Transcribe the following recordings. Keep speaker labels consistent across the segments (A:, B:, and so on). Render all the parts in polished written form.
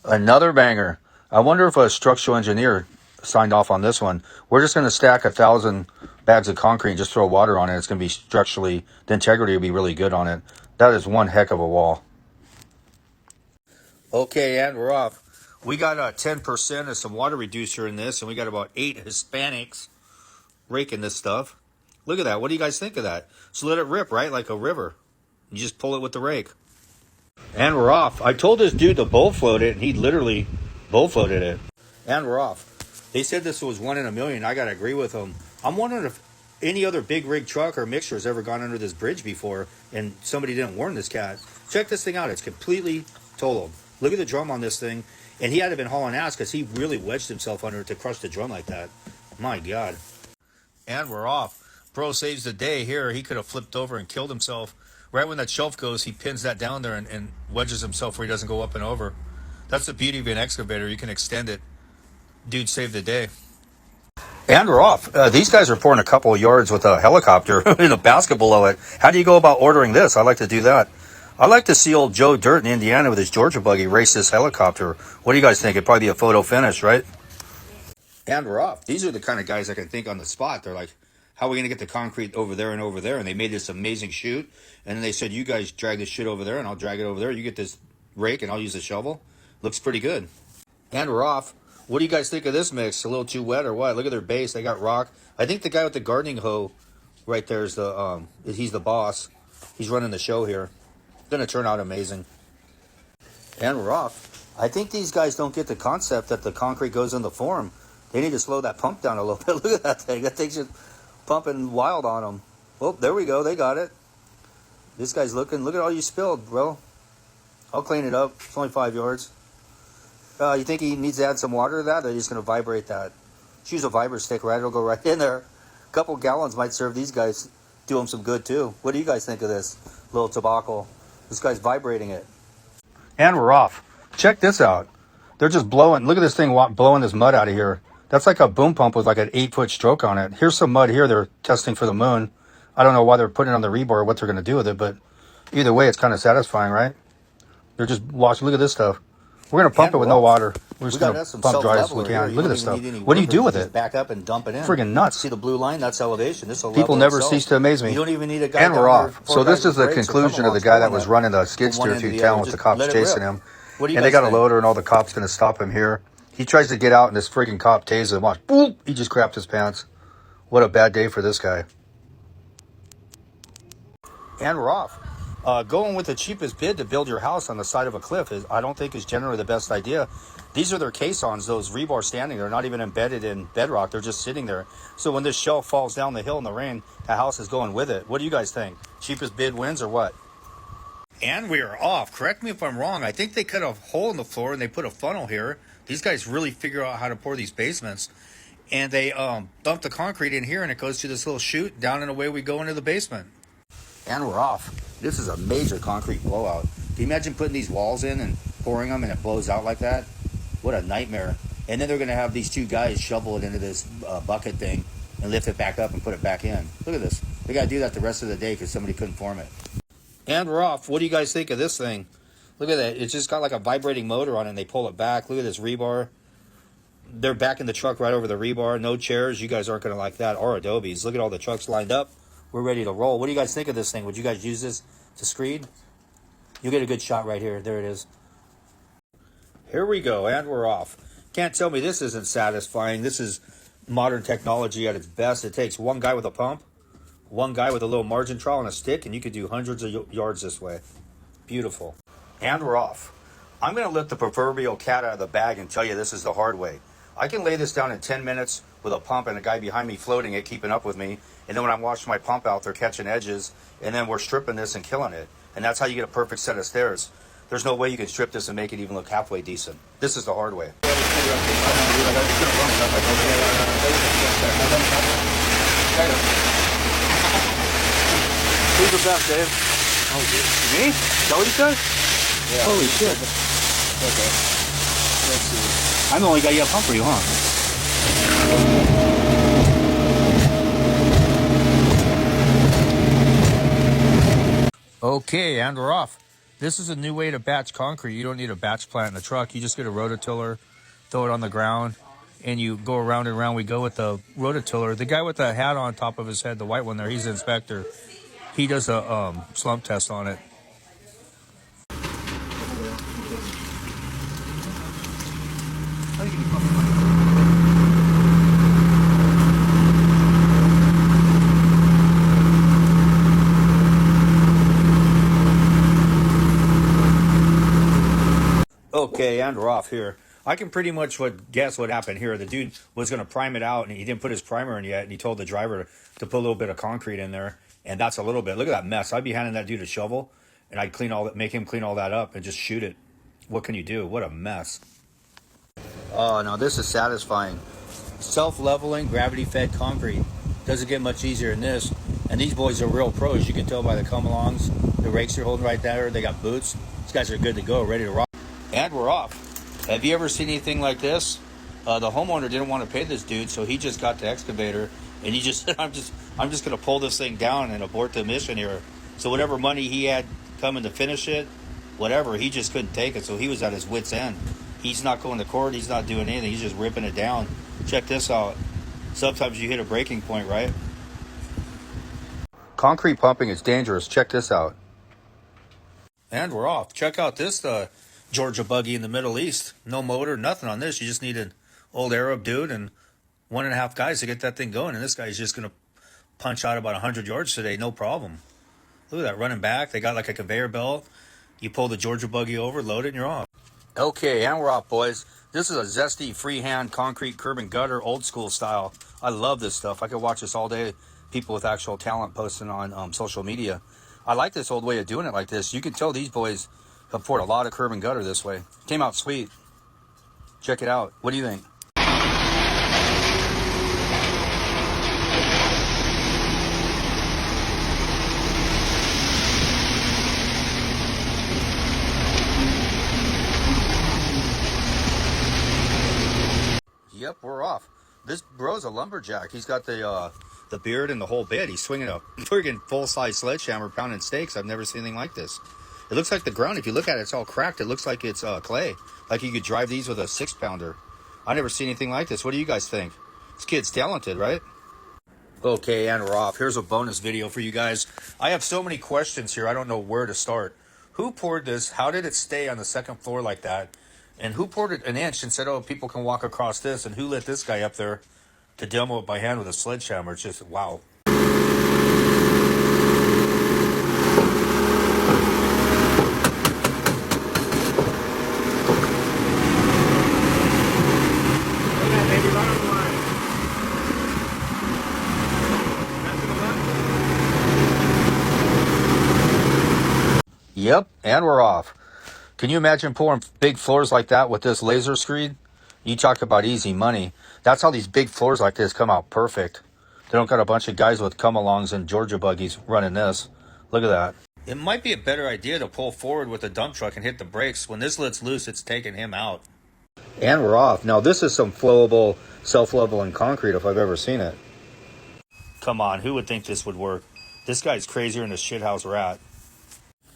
A: Another banger. I wonder if a structural engineer signed off on this one. We're just going to stack 1,000 bags of concrete and just throw water on it. It's going to be structurally, the integrity will be really good on it. That is one heck of a wall. Okay, and we're off. We got 10% of some water reducer in this, and we got about 8 Hispanics raking this stuff. Look at that. What do you guys think of that? So let it rip, right? Like a river. You just pull it with the rake. And we're off. I told this dude to bull float it, and he literally bull floated it. And we're off. They said this was 1 in a million. I got to agree with them. I'm wondering if any other big rig truck or mixer has ever gone under this bridge before, and somebody didn't warn this cat. Check this thing out. It's completely totaled. Look at the drum on this thing. And he had to have been hauling ass because he really wedged himself under it to crush the drum like that. My God. And we're off. Bro saves the day here. He could have flipped over and killed himself. Right when that shelf goes, he pins that down there and wedges himself where he doesn't go up and over. That's the beauty of an excavator. You can extend it. Dude saved the day. And we're off. These guys are pouring a couple of yards with a helicopter and a basket below it. How do you go about ordering this? I like to do that. I like to see old Joe Dirt in Indiana with his Georgia buggy race this helicopter. What do you guys think? It'd probably be a photo finish, right? And we're off. These are the kind of guys I can think on the spot. They're like, how are we going to get the concrete over there and over there? And they made this amazing chute. And then they said, you guys drag this shit over there and I'll drag it over there. You get this rake and I'll use the shovel. Looks pretty good. And we're off. What do you guys think of this mix? A little too wet or what? Look at their base. They got rock. I think the guy with the gardening hoe right there is he's the boss. He's running the show here. It's going to turn out amazing. And we're off. I think these guys don't get the concept that the concrete goes in the form. They need to slow that pump down a little bit. Look at that thing. That thing's just pumping wild on them. Oh, there we go. They got it. This guy's looking. Look at all you spilled, bro. I'll clean it up. It's only 5 yards. You think he needs to add some water to that? They're just going to vibrate that. Just use a vibra stick, right? It'll go right in there. A couple gallons might serve these guys. Do them some good, too. What do you guys think of this little tobacco? This guy's vibrating it. And we're off. Check this out. They're just blowing. Look at this thing blowing this mud out of here. That's like a boom pump with like an 8-foot stroke on it. Here's some mud here they're testing for the moon. I don't know why they're putting it on the rebar or what they're going to do with it, but either way, it's kind of satisfying, right? They're just watching. Look at this stuff. We're going to pump it with no water. We're just going to pump dry as we can. Look at this stuff. What do you do with it?
B: Back up and dump it in.
A: Friggin' nuts.
B: See the blue line? That's elevation. This will
A: People never cease to amaze me.
B: You don't even need a guy.
A: And we're off. So this is the conclusion of the guy that was running the skid steer through town with the cops chasing him. And they got a loader and all the cops going to stop him here. He tries to get out and this friggin' cop tases him. Watch. Boop! He just crapped his pants. What a bad day for this guy. And we're off. Going with the cheapest bid to build your house on the side of a cliff I don't think is generally the best idea. These are their caissons, those rebar standing. They're not even embedded in bedrock. They're just sitting there. So when this shelf falls down the hill in the rain, the house is going with it. What do you guys think? Cheapest bid wins or what? And we are off. Correct me if I'm wrong. I think they cut a hole in the floor and they put a funnel here. These guys really figure out how to pour these basements. And they dump the concrete in here and it goes to this little chute down and away we go into the basement. And we're off. This is a major concrete blowout. Can you imagine putting these walls in and pouring them and it blows out like that? What a nightmare. And then they're going to have these two guys shovel it into this bucket thing and lift it back up and put it back in. Look at this. They got to do that the rest of the day because somebody couldn't form it. And we're off. What do you guys think of this thing? Look at that. It's just got like a vibrating motor on it and they pull it back. Look at this rebar. They're backing the truck right over the rebar. No chairs. You guys aren't going to like that. Or adobes. Look at all the trucks lined up. We're ready to roll. What do you guys think of this thing? Would you guys use this to screed? You'll get a good shot right here. There it is. Here we go, and we're off. Can't tell me this isn't satisfying. This is modern technology at its best. It takes one guy with a pump, one guy with a little margin trowel and a stick, and you could do hundreds of yards this way. Beautiful. And we're off. I'm going to let the proverbial cat out of the bag and tell you this is the hard way. I can lay this down in 10 minutes with a pump and a guy behind me floating it, keeping up with me. And then when I'm washing my pump out, they're catching edges. And then we're stripping this and killing it. And that's how you get a perfect set of stairs. There's no way you can strip this and make it even look halfway decent. This is the hard way. Who's the best, Dave? Oh, dude. Me? Is that what you said? Yeah. Holy shit. Okay. Let's see. I'm the only guy you have pump for you, huh? Okay, and we're off. This is a new way to batch concrete. You don't need a batch plant in the truck. You just get a rototiller, throw it on the ground, and you go around and around. We go with the rototiller. The guy with the hat on top of his head, the white one there, he's the inspector. He does a slump test on it. Okay, and we're off here. I can pretty much guess what happened here. The dude was going to prime it out, and he didn't put his primer in yet, and he told the driver to put a little bit of concrete in there, and that's a little bit. Look at that mess. I'd be handing that dude a shovel, and I'd make him clean all that up and just shoot it. What can you do? What a mess. Oh, now this is satisfying. Self-leveling, gravity-fed concrete. Doesn't get much easier than this. And these boys are real pros. You can tell by the come-alongs. The rakes are holding right there. They got boots. These guys are good to go, ready to rock. And we're off. Have you ever seen anything like this? The homeowner didn't want to pay this dude, so he just got the excavator, and he just said, I'm just going to pull this thing down and abort the mission here. So whatever money he had coming to finish it, whatever, he just couldn't take it, so he was at his wit's end. He's not going to court. He's not doing anything. He's just ripping it down. Check this out. Sometimes you hit a breaking point, right? Concrete pumping is dangerous. Check this out. And we're off. Check out this Georgia buggy in the Middle East. No motor, nothing on this. You just need an old Arab dude and 1.5 guys to get that thing going. And this guy's just going to punch out about 100 yards today. No problem. Look at that running back. They got like a conveyor belt. You pull the Georgia buggy over, load it, and you're off. Okay, and we're off, boys. This is a zesty freehand concrete curb and gutter, old school style. I love this stuff. I could watch this all day. People with actual talent posting on social media. I like this old way of doing it like this. You can tell these boys have poured a lot of curb and gutter this way. Came out sweet. Check it out. What do you think? Yep, we're off. This bro's a lumberjack. He's got the beard and the whole bit. He's swinging a friggin' full-size sledgehammer pounding stakes. I've never seen anything like this. It looks like the ground, if you look at it, it's all cracked. It looks like it's clay. Like you could drive these with a 6-pounder. I never seen anything like this. What do you guys think? This kid's talented, right? Okay, and we're off. Here's a bonus video for you guys. I have so many questions here. I don't know where to start. Who poured this? How did it stay on the second floor like that? And who poured it an inch and said, oh, people can walk across this? And who let this guy up there to demo it by hand with a sledgehammer? It's just, wow. Yep, and we're off. Can you imagine pouring big floors like that with this laser screed? You talk about easy money. That's how these big floors like this come out perfect. They don't got a bunch of guys with come-alongs and Georgia buggies running this. Look at that. It might be a better idea to pull forward with a dump truck and hit the brakes. When this lets loose, it's taking him out. And we're off. Now, this is some flowable, self-leveling concrete if I've ever seen it. Come on, who would think this would work? This guy's crazier than a shithouse rat.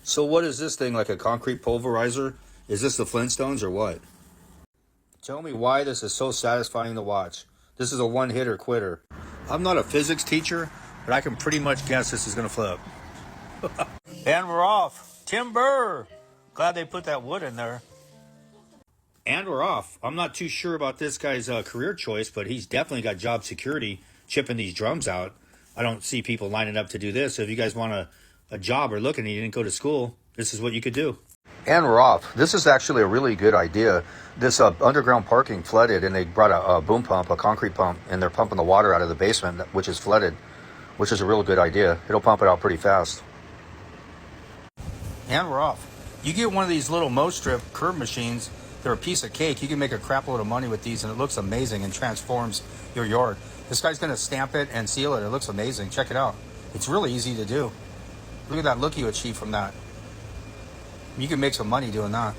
A: So what is this thing, like a concrete pulverizer? Is this the Flintstones or what? Tell me why this is so satisfying to watch. This is a one-hitter quitter. I'm not a physics teacher, but I can pretty much guess this is going to flip. And we're off. Timber! Glad they put that wood in there. And we're off. I'm not too sure about this guy's career choice, but he's definitely got job security chipping these drums out. I don't see people lining up to do this. So if you guys want a job or looking and you didn't go to school, this is what you could do. And we're off. This is actually a really good idea. This underground parking flooded, and they brought a boom pump, a concrete pump, and they're pumping the water out of the basement, which is flooded, which is a real good idea. It'll pump it out pretty fast. And we're off. You get one of these little Mostrip curb machines, they're a piece of cake. You can make a crap load of money with these, and it looks amazing and transforms your yard. This guy's going to stamp it and seal it. It looks amazing. Check it out. It's really easy to do. Look at that look you achieve from that. You can make some money doing that.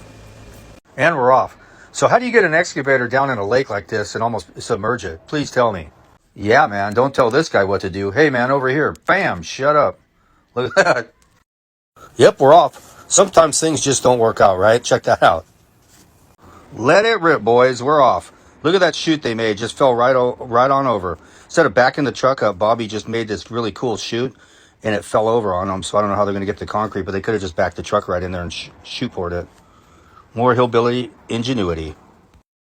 A: And we're off. So how do you get an excavator down in a lake like this and almost submerge it? Please tell me. Yeah, man, don't tell this guy what to do. Hey, man, over here. Bam, shut up. Look at that.
C: Yep, we're off. Sometimes things just don't work out, right? Check that out.
A: Let it rip, boys. We're off. Look at that chute they made. Just fell right on over. Instead of backing the truck up, Bobby just made this really cool chute, and it fell over on them. So I don't know how they're going to get the concrete, but they could have just backed the truck right in there and chute poured it. More hillbilly ingenuity.